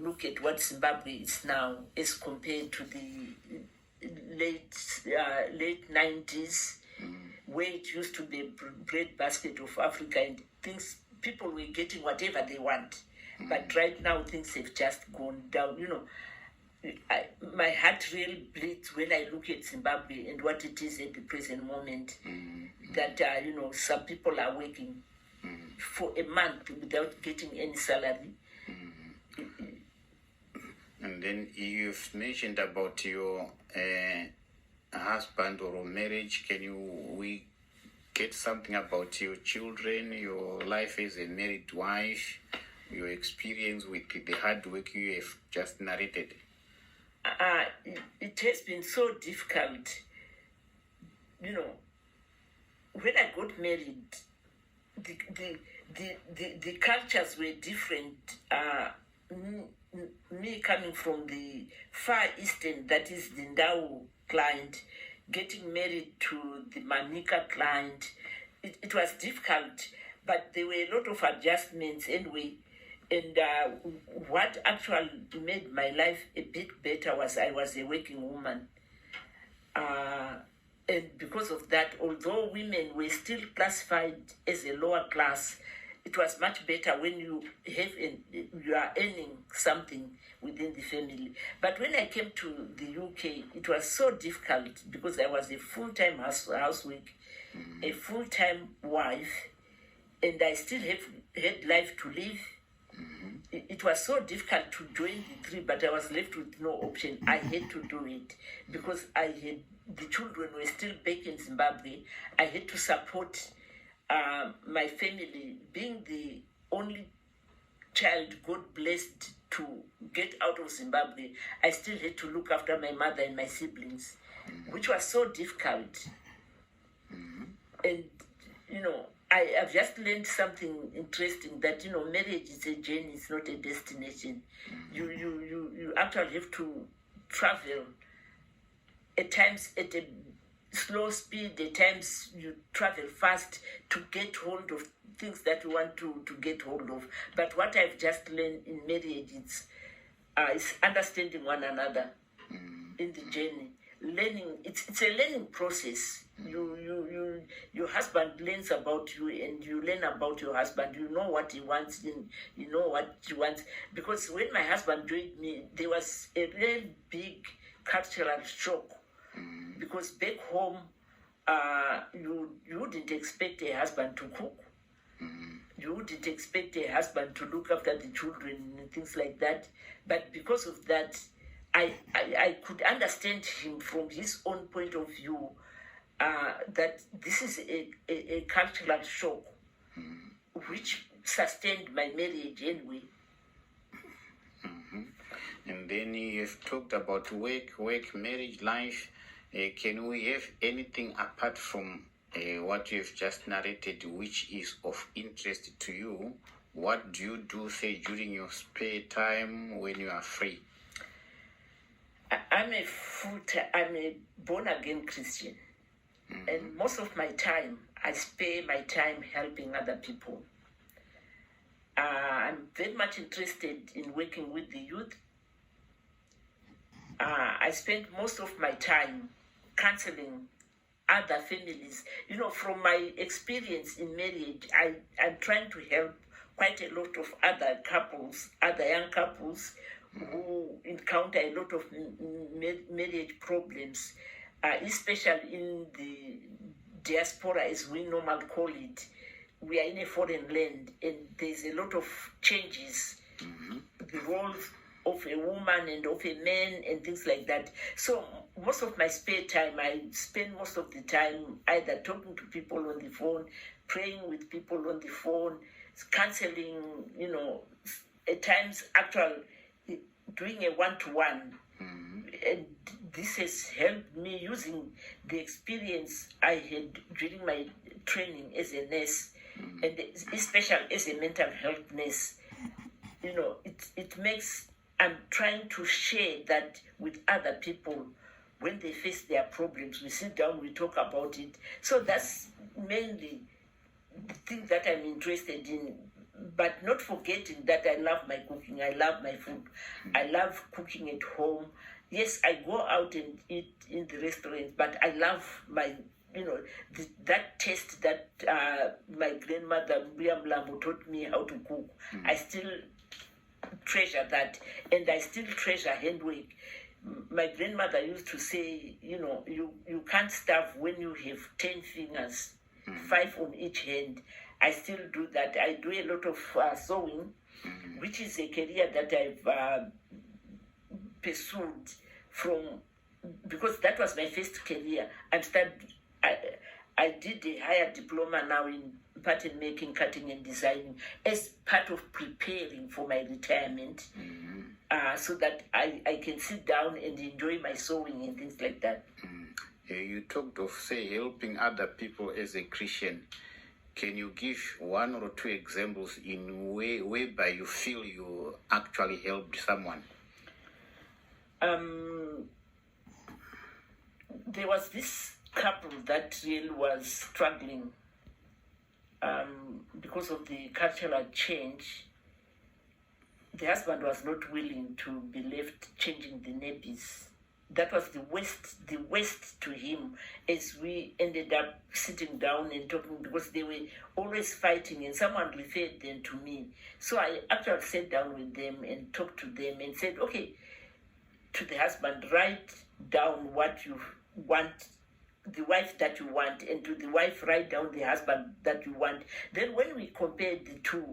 look at what Zimbabwe is now as compared to the late 90s, where it used to be a breadbasket of Africa, and people were getting whatever they want. But right now things have just gone down. My heart really bleeds when I look at Zimbabwe and what it is at the present moment. That some people are working for a month without getting any salary. And then you've mentioned about your husband or marriage. We get something about your children, your life as a married wife, your experience with the hard work you have just narrated? It has been so difficult. When I got married, the cultures were different. Me coming from the Far Eastern, that is the Ndau client, getting married to the Manika client, it was difficult, but there were a lot of adjustments anyway. And what actually made my life a bit better was I was a working woman. And because of that, although women were still classified as a lower class, it was much better when you are earning something within the family. But when I came to the UK, it was so difficult because I was a full-time housewife, a full-time wife, and I still had life to live. It was so difficult to join the three, but I was left with no option. I had to do it because the children were still back in Zimbabwe. I had to support my family. Being the only child God blessed to get out of Zimbabwe, I still had to look after my mother and my siblings, which was so difficult. And, I have just learned something interesting that, marriage is a journey, it's not a destination. You actually have to travel at times at a slow speed, at times you travel fast to get hold of things that you want to get hold of. But what I've just learned in marriage is understanding one another in the journey. Learning, it's a learning process. Your husband learns about you and you learn about your husband. You know what he wants and you know what he wants. Because when my husband joined me, there was a real big cultural shock. Because back home, you wouldn't expect a husband to cook. You wouldn't expect a husband to look after the children and things like that. But because of that, I could understand him from his own point of view, that this is a cultural shock, which sustained my marriage anyway. And then you've talked about work, marriage, life. Can we have anything apart from what you've just narrated, which is of interest to you? What do you do, say, during your spare time when you are free? I'm a born-again Christian. And most of my time, I spare my time helping other people. I'm very much interested in working with the youth. I spend most of my time counseling other families. From my experience in marriage, I'm trying to help quite a lot of other couples, other young couples who encounter a lot of marriage problems, especially in the diaspora, as we normally call it. We are in a foreign land, and there's a lot of changes. The roles of a woman and of a man and things like that. So most of my spare time, I spend most of the time either talking to people on the phone, praying with people on the phone, counseling, at times actually doing a one-to-one. And this has helped me using the experience I had during my training as a nurse, and especially as a mental health nurse. It makes, I'm trying to share that with other people. When they face their problems, we sit down, we talk about it. So that's mainly the thing that I'm interested in, but not forgetting that I love my cooking. I love my food. I love cooking at home. Yes, I go out and eat in the restaurant, but I love my, that taste that my grandmother, Mlambo, taught me how to cook. I still treasure that, and I still treasure handwork. My grandmother used to say, you can't starve when you have 10 fingers, 5 on each hand. I still do that. I do a lot of sewing, which is a career that I've pursued because that was my first career. I did a higher diploma now in pattern making, cutting and designing as part of preparing for my retirement, so that I can sit down and enjoy my sewing and things like that. You talked of, say, helping other people as a Christian. Can you give 1 or 2 examples in whereby you feel you actually helped someone? There was this couple that really was struggling because of the cultural change. The husband was not willing to be left changing the nappies. That was the worst to him, as we ended up sitting down and talking, because they were always fighting, and someone referred them to me. So I actually sat down with them and talked to them and said, okay, to the husband, write down what you want, the wife that you want, and to the wife, write down the husband that you want. Then when we compared the two,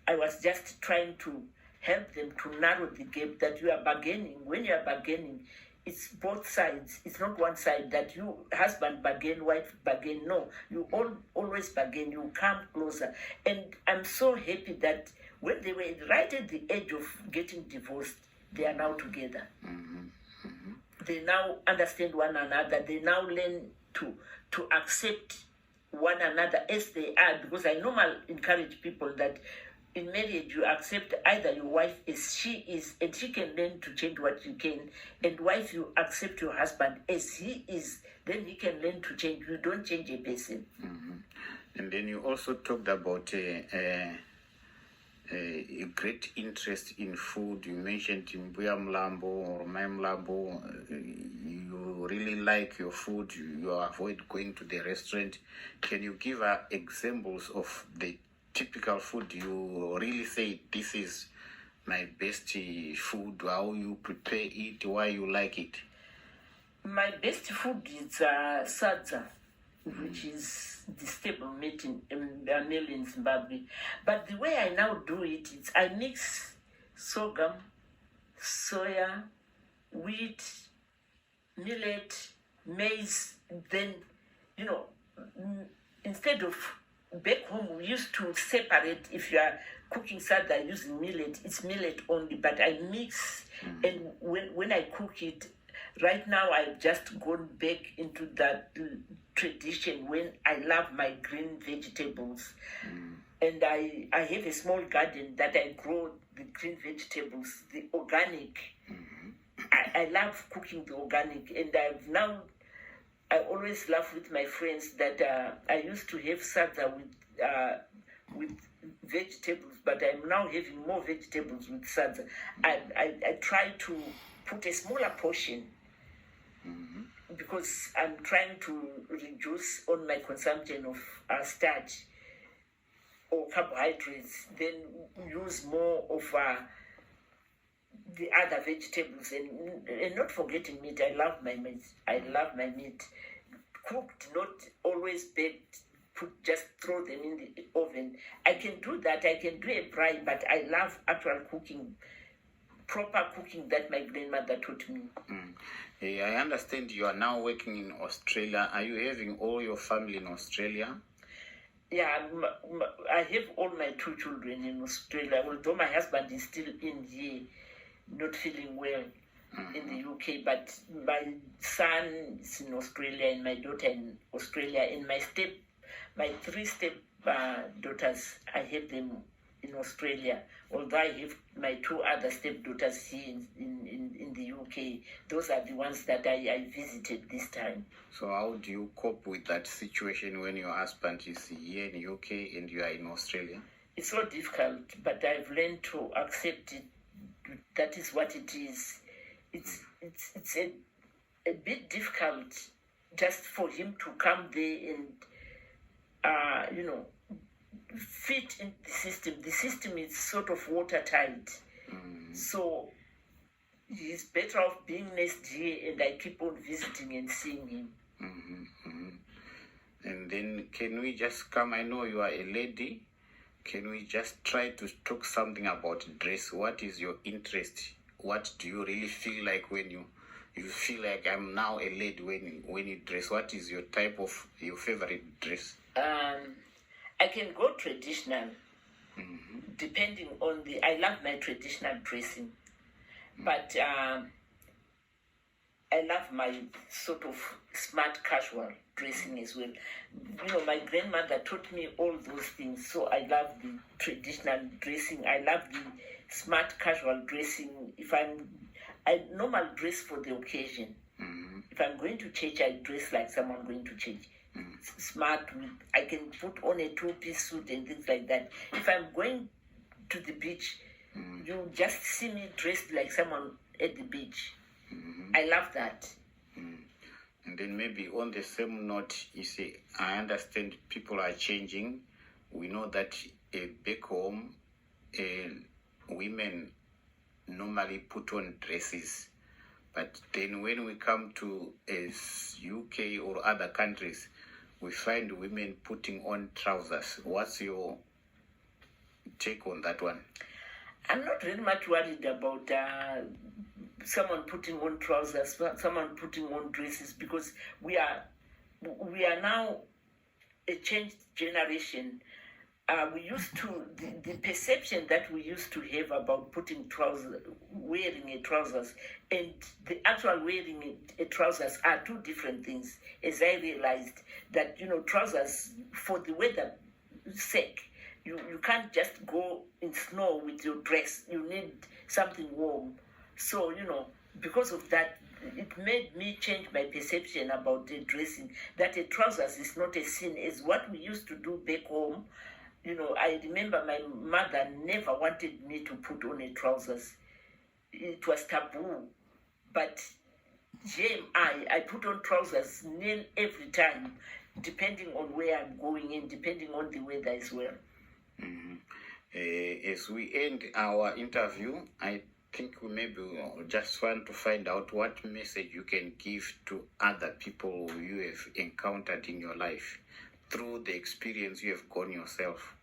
I was just trying to help them to narrow the gap, that you are bargaining. When you are bargaining, it's both sides. It's not one side, that you, husband bargain, wife bargain. No, you always bargain. You come closer. And I'm so happy that when they were right at the edge of getting divorced, they are now together. They now understand one another. They now learn to accept one another as they are, because I normally encourage people that in marriage, you accept either your wife as she is, and she can learn to change what she can, and wife, you accept your husband as he is, then he can learn to change. You don't change a person. And then you also talked about a great interest in food. You mentioned Mlambo or Mlambo. You really like your food. You avoid going to the restaurant. Can you give examples of the typical food you really say, this is my best food, how you prepare it, why you like it? My best food is sadza, which is the staple meat meal in Zimbabwe. But the way I now do it is I mix sorghum, soya, wheat, millet, maize. Then, instead of back home, we used to separate. If you are cooking sadza using millet, it's millet only, but I mix. And when I cook it, right now I've just gone back into that tradition when I love my green vegetables. And I have a small garden that I grow the green vegetables, the organic. I love cooking the organic, and I always laugh with my friends that I used to have sadza with vegetables, but I'm now having more vegetables with sadza. I try to put a smaller portion because I'm trying to reduce on my consumption of starch or carbohydrates, then use more of the other vegetables, and not forgetting meat. I love my meat. I love my meat. Cooked, not always baked. Just throw them in the oven. I can do that. I can do a fry, but I love actual cooking, proper cooking that my grandmother taught me. I understand you are now working in Australia. Are you having all your family in Australia? Yeah, I have all my 2 children in Australia, although my husband is still in here, not feeling well in the UK, but my son is in Australia and my daughter in Australia, and my 3 step daughters, I have them in Australia, although I have my 2 other stepdaughters here in the UK. Those are the ones that I visited this time. So how do you cope with that situation when your husband is here in the UK and you are in Australia? It's so difficult, but I've learned to accept it. That is what it is. It's a bit difficult just for him to come there and fit in the system. The system is sort of watertight. So he's better off being next year, and I keep on visiting and seeing him. And then can we just come, I know you are a lady, can we just try to talk something about dress? What is your interest? What do you really feel like when you feel like I'm now a lady when you dress? What is your type of your favorite dress? I can go traditional, depending on I love my traditional dressing, but I love my sort of smart casual dressing as well. My grandmother taught me all those things, so I love the traditional dressing. I love the smart casual dressing. I normally dress for the occasion. If I'm going to church, I dress like someone going to church. Smart, I can put on a two-piece suit and things like that. If I'm going to the beach, you just see me dressed like someone at the beach. I love that. And then maybe on the same note, you see, I understand people are changing. We know that back home, women normally put on dresses. But then when we come to UK or other countries, we find women putting on trousers. What's your take on that one? I'm not very much worried about someone putting on trousers, someone putting on dresses, because we are now a changed generation. We used to the perception that we used to have about wearing a trousers, and the actual wearing a trousers are two different things. As I realized that trousers for the weather sake, you can't just go in snow with your dress. You need something warm. So because of that, it made me change my perception about the dressing. That a trousers is not a sin as what we used to do back home. I remember my mother never wanted me to put on a trousers. It was taboo. But here I put on trousers nearly every time, depending on where I'm going and depending on the weather as well. As we end our interview, I think we maybe just want to find out what message you can give to other people you have encountered in your life through the experience you have gone yourself.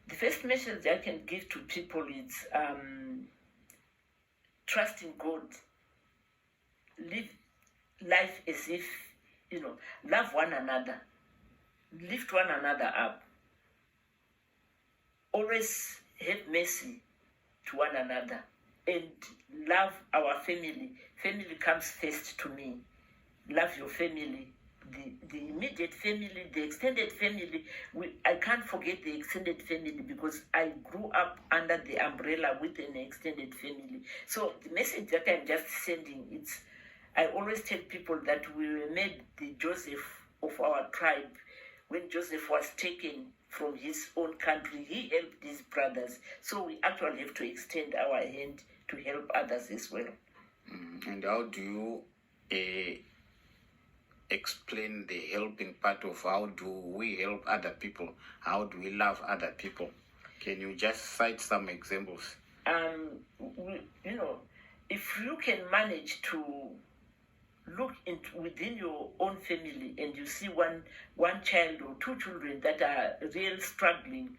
The first message I can give to people is trust in God. Live life as if, love one another. Lift one another up. Always have mercy to one another. And love our family. Family comes first to me. Love your family. The immediate family, the extended family. I can't forget the extended family because I grew up under the umbrella with an extended family. So the message that I'm just sending, I always tell people that we were made the Joseph of our tribe. When Joseph was taken from his own country, he helped his brothers. So we actually have to extend our hand to help others as well. And how do you explain the helping part of how do we help other people? How do we love other people? Can you just cite some examples? If you can manage to look within your own family and you see one child or two children that are really struggling,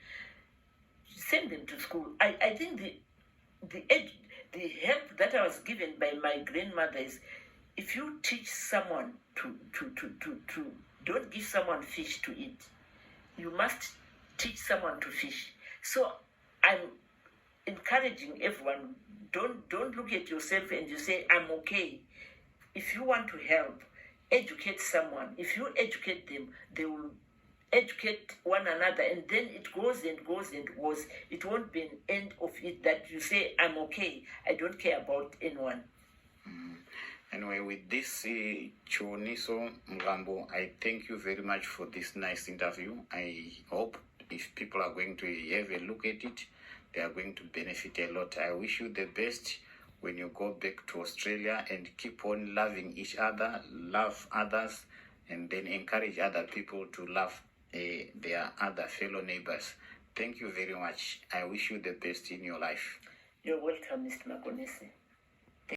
send them to school. I think the help that I was given by my grandmother is, if you teach someone to don't give someone fish to eat, you must teach someone to fish. So I'm encouraging everyone, don't look at yourself and you say, I'm okay. If you want to help, educate someone. If you educate them, they will educate one another, and then it goes and goes and goes. It won't be an end of it that you say, I'm okay, I don't care about anyone. Anyway, with this, Chioniso Mlambo, I thank you very much for this nice interview. I hope if people are going to have a look at it, they are going to benefit a lot. I wish you the best when you go back to Australia, and keep on loving each other, love others, and then encourage other people to love their other fellow neighbors. Thank you very much. I wish you the best in your life. You're welcome, Mr. Makonese.